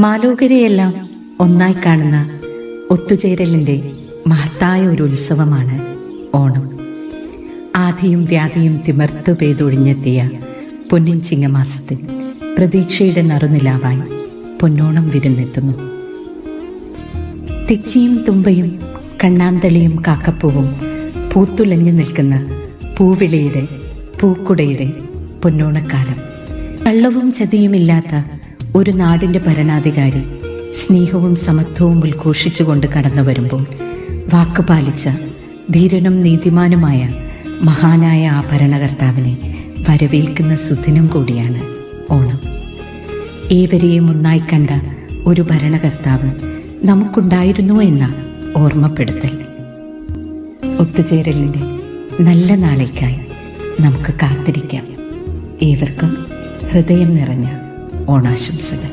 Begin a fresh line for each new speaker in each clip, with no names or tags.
മാലോകരെയെല്ലാം ഒന്നായി കാണുന്ന ഒത്തുചേരലിൻ്റെ മഹത്തായ ഒരു ഉത്സവമാണ് ഓണം. ആദിയും വ്യാധിയും തിമർത്തു പെയ്തൊഴിഞ്ഞെത്തിയ പൊന്നിൻ ചിങ്ങമാസത്തിൽ പ്രതീക്ഷയുടെ നറുനിലാവായി പൊന്നോണം വിരുന്നെത്തുന്നു. തെച്ചിയും തുമ്പയും കണ്ണാന്തളിയും കാക്കപ്പൂവും പൂത്തുലഞ്ഞു നിൽക്കുന്ന പൂവിളിയുടെ പൂക്കുടയുടെ പൊന്നോണക്കാലം. കള്ളവും ചതിയുമില്ലാത്ത ഒരു നാടിൻ്റെ ഭരണാധികാരി സ്നേഹവും സമത്വവും ഉദ്ഘോഷിച്ചുകൊണ്ട് കടന്നു വരുമ്പോൾ വാക്കുപാലിച്ച ധീരനും നീതിമാനുമായ മഹാനായ ആ ഭരണകർത്താവിനെ വരവേൽക്കുന്ന സുദിനം കൂടിയാണ് ഓണം. ഏവരെയും ഒന്നായി കണ്ട ഒരു ഭരണകർത്താവ് നമുക്കുണ്ടായിരുന്നു എന്ന ഓർമ്മപ്പെടുത്തൽ. ഒത്തുചേരലിൻ്റെ നല്ല നാളേക്കായി നമുക്ക് കാത്തിരിക്കാം. ഏവർക്കും ഹൃദയം നിറഞ്ഞ ഓണാശംസകൾ.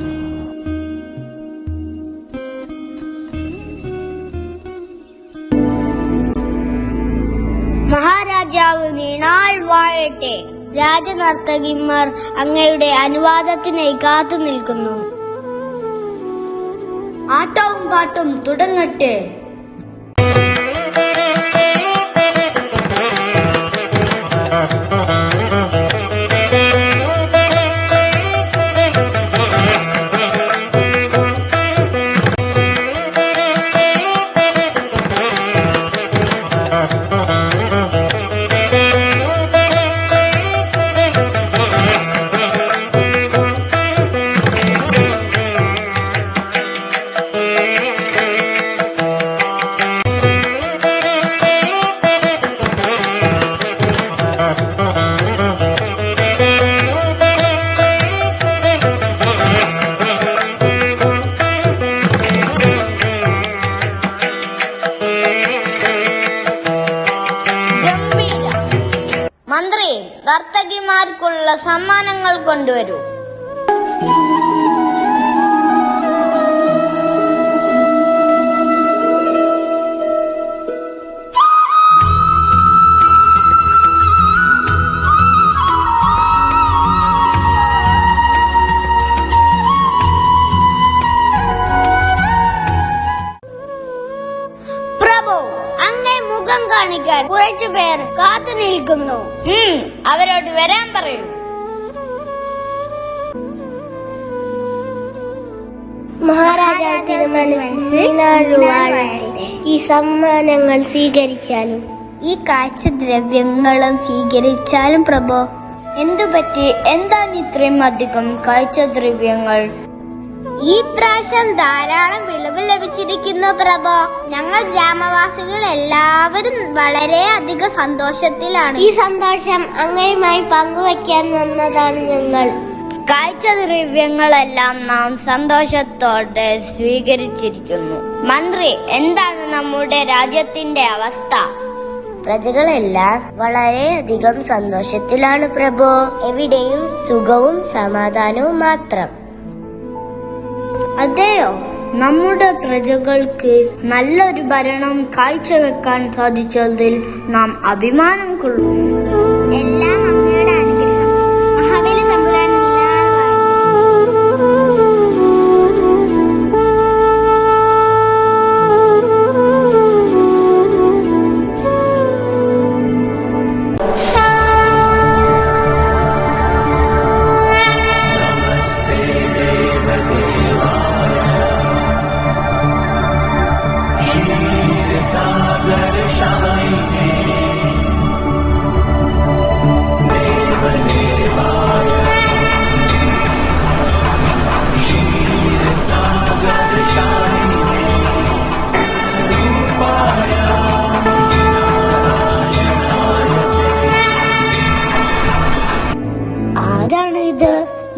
മഹാരാജാവ് നീണാൾ വാഴട്ടെ. രാജനർത്തകിമാർ അങ്ങയുടെ അനുവാദത്തിനായി കാത്തു നിൽക്കുന്നു. ആട്ടവും പാട്ടും തുടങ്ങട്ടെ. മന്ത്രി, നർത്തകിമാർക്കുള്ള സമ്മാനങ്ങൾ കൊണ്ടുവരൂ. കാണിക്കാൻ കുറച്ചു പേർ കാത്തു നിൽക്കുന്നു. അവരോട് വരാൻ പറയൂ.
മഹാരാജാവ് തിരുമനസ്സിനാളുവാഴട്ടെ. ഈ സമ്മാനങ്ങൾ സ്വീകരിച്ചാലും
ഈ കാഴ്ചദ്രവ്യങ്ങളും സ്വീകരിച്ചാലും പ്രഭോ. എന്തുപറ്റി? എന്താണ് ഇത്രയും അധികം കാഴ്ചദ്രവ്യങ്ങൾ? ഈ പ്രാവശ്യം ധാരാളം വിളവ് ലഭിച്ചിരിക്കുന്നു പ്രഭോ. ഞങ്ങൾ ഗ്രാമവാസികൾ എല്ലാവരും വളരെ അധികം സന്തോഷത്തിലാണ്.
ഈ സന്തോഷം അങ്ങയുമായി പങ്കുവയ്ക്കാൻ വന്നതാണ് ഞങ്ങൾ.
കാഴ്ചദ്രവ്യങ്ങളെല്ലാം നാം സന്തോഷത്തോടെ സ്വീകരിച്ചിരിക്കുന്നു. മന്ത്രി, എന്താണ് നമ്മുടെ രാജ്യത്തിന്റെ അവസ്ഥ?
പ്രജകളെല്ലാം വളരെയധികം സന്തോഷത്തിലാണ് പ്രഭു. എവിടെയും സുഖവും സമാധാനവും മാത്രം.
അതെയോ? നമ്മുടെ പ്രജകൾക്ക് നല്ലൊരു ഭരണം കാഴ്ചവെക്കാൻ സാധിച്ചതിൽ നാം അഭിമാനം കൊള്ളുന്നു. എല്ലാം അങ്ങയുടെ അനുഗ്രഹം. മഹാബലി തമ്പുരാൻ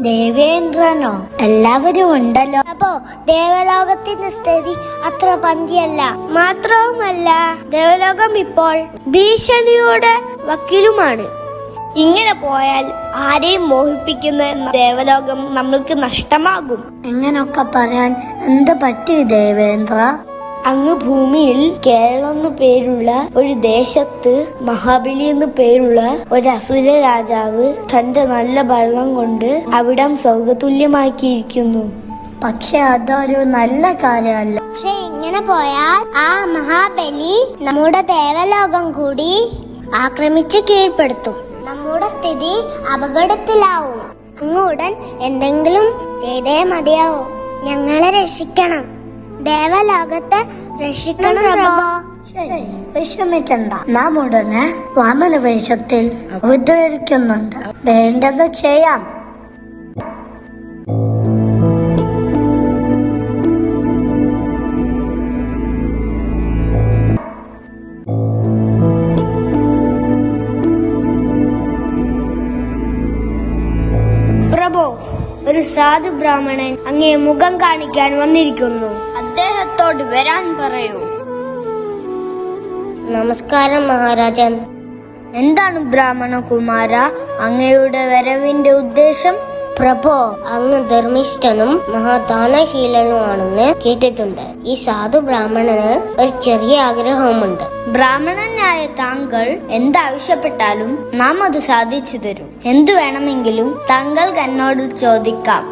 ദേവേന്ദ്രനോ? എല്ലാവരും ഉണ്ടല്ലോ.
അപ്പോ ദേവലോകത്തിന്റെ സ്ഥിതി അത്ര പന്തിയല്ല. മാത്രവുമല്ല, ദേവലോകം ഇപ്പോൾ ഭീഷണിയുടെ വക്കിലുമാണ്.
ഇങ്ങനെ പോയാൽ ആരെയും മോഹിപ്പിക്കുന്ന ദേവലോകം നമ്മൾക്ക് നഷ്ടമാകും.
എങ്ങനൊക്കെ പറയാൻ എന്ത് പറ്റി ദേവേന്ദ്ര?
അങ്ങ് ഭൂമിയിൽ കേരളം എന്നു പേരുള്ള ഒരു ദേശത്ത് മഹാബലി എന്നു പേരുള്ള ഒരു അസുര രാജാവ് തന്റെ നല്ല ഭരണം കൊണ്ട് അവിടം സ്വർഗതുല്യമാക്കിയിരിക്കുന്നു. പക്ഷെ അതൊരു നല്ല കാര്യമല്ല.
പക്ഷെ ഇങ്ങനെ പോയാൽ ആ മഹാബലി നമ്മുടെ ദേവലോകം കൂടി ആക്രമിച്ച് കീഴ്പ്പെടുത്തും. നമ്മുടെ സ്ഥിതി അപകടത്തിലാവും. അങ്ങുടൻ എന്തെങ്കിലും ചെയ്തേ മതിയാവൂ. ഞങ്ങളെ രക്ഷിക്കണം. ദേവലോകത്തെ രക്ഷിക്കണം പ്രഭോ.
വിഷമിക്കണ്ട, നാം ഉടനെ വാമന വേഷത്തിൽ അവതരിക്കുന്നുണ്ട്. വേണ്ടത് ചെയ്യാം.
പ്രഭോ, ഒരു സാധു ബ്രാഹ്മണൻ അങ്ങേ മുഖം കാണിക്കാൻ വന്നിരിക്കുന്നു. അദ്ദേഹത്തോട് വരാൻ പറയൂ. നമസ്കാരം മഹാരാജൻ. എന്താണ് ബ്രാഹ്മണ കുമാര അങ്ങയുടെ വരവിന്റെ ഉദ്ദേശം? പ്രഭോ, അങ്ങ് ധർമ്മിഷ്ഠനും മഹാദാനശീലനുമാണെന്ന് കേട്ടിട്ടുണ്ട്. ഈ സാധു ബ്രാഹ്മണന് ഒരു ചെറിയ ആഗ്രഹമുണ്ട്. ബ്രാഹ്മണനായ താങ്കൾ എന്താവശ്യപ്പെട്ടാലും നാം അത് സാധിച്ചു തരും. എന്തു വേണമെങ്കിലും താങ്കൾക്ക് എന്നോട് ചോദിക്കാം.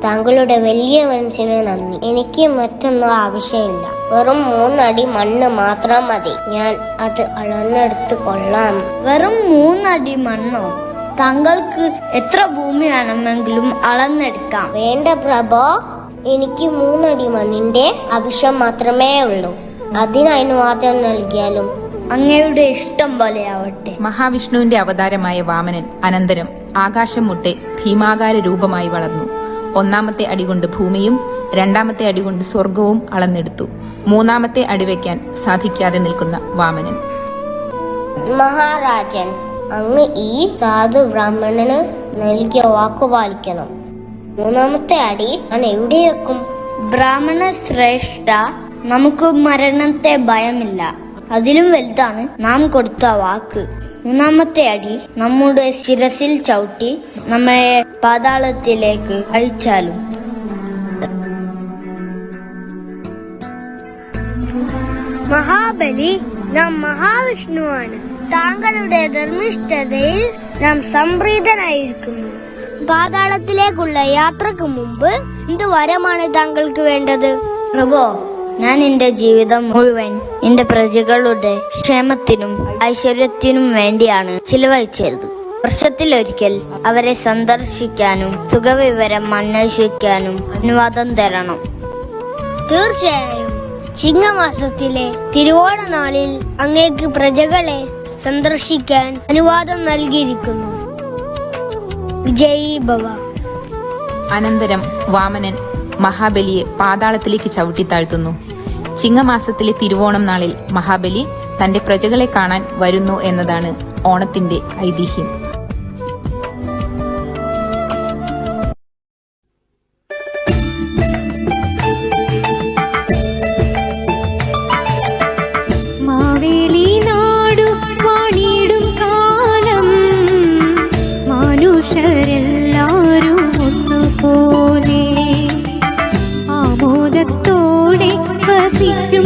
താങ്കളുടെ വലിയ മനസ്സിന് നന്ദി. എനിക്ക് മറ്റൊന്നും ആവശ്യമില്ല. വെറും 3 അടി മണ്ണ് മാത്രം മതി. ഞാൻ അത് അളന്നെടുത്ത് കൊള്ളാം. വെറും 3 അടി മണ്ണോ? താങ്കൾക്ക് എത്ര ഭൂമി വേണമെങ്കിലും അളന്നെടുക്കാം. വേണ്ട പ്രഭോ, എനിക്ക് 3 അടി മണ്ണിന്റെ ആവശ്യം മാത്രമേ ഉള്ളൂ. അതിന് അനുവാദം നൽകിയാലും അങ്ങയുടെ ഇഷ്ടം പോലെയാവട്ടെ.
മഹാവിഷ്ണുവിന്റെ അവതാരമായ വാമനൻ അനന്തരം ആകാശം മുട്ടെ ഭീമാകാര രൂപമായി വളർന്നു. 1-ാമത്തെ അടികൊണ്ട് ഭൂമിയും 2-ാമത്തെ അടികൊണ്ട് സ്വർഗവും അളന്നെടുത്തു. 3-ാമത്തെ അടിവെക്കാൻ സാധിക്കാതെ നിൽക്കുന്ന വാമനൻ.
മഹാരാജൻ, അങ്ങ് ഈ സാധു ബ്രാഹ്മണന് നൽകിയ വാക്കു പാലിക്കണം. 3-ാമത്തെ അടി ഞാൻ എവിടെ വെക്കും? ബ്രാഹ്മണ ശ്രേഷ്ഠ, നമുക്ക് മരണത്തെ ഭയമില്ല. അതിലും വലുതാണ് നാം കൊടുത്ത വാക്ക്. 3-ാമത്തെ അടി നമ്മുടെ ശിരസിൽ ചവിട്ടി നമ്മളെ പാതാളത്തിലേക്ക് അയച്ചാലും. മഹാബലി, നാം മഹാവിഷ്ണുവാണ്. താങ്കളുടെ ധർമ്മിഷ്ഠതയിൽ നാം സംപ്രീതനായിരിക്കുന്നു. പാതാളത്തിലേക്കുള്ള യാത്രക്ക് മുമ്പ് എന്ത് വരമാണ് താങ്കൾക്ക് വേണ്ടത്? പ്രഭോ, ഞാൻ എന്റെ ജീവിതം മുഴുവൻ എന്റെ പ്രജകളുടെ ക്ഷേമത്തിനും ഐശ്വര്യത്തിനും വേണ്ടിയാണ് ചിലവഴിച്ചത്. വർഷത്തിലൊരിക്കൽ അവരെ സന്ദർശിക്കാനും സുഖവിവരം അന്വേഷിക്കാനും അനുവാദം തരണം. തീർച്ചയായും. ചിങ്ങമാസത്തിലെ തിരുവോണ നാളിൽ അങ്ങേക്ക് പ്രജകളെ സന്ദർശിക്കാൻ അനുവാദം നൽകിയിരിക്കുന്നു. വിജയീ ഭവ.
അനന്തരം വാമനൻ മഹാബലിയെ പാതാളത്തിലേക്ക് ചവിട്ടിത്താഴ്ത്തുന്നു. ചിങ്ങമാസത്തിലെ തിരുവോണം നാളിൽ മഹാബലി തന്റെ പ്രജകളെ കാണാൻ വരുന്നു എന്നതാണ് ഓണത്തിന്റെ ഐതിഹ്യം.
മനുഷ്യരെല്ലാരും ഒന്നുപോലെ ആമോദത്തോടെ വസിക്കും.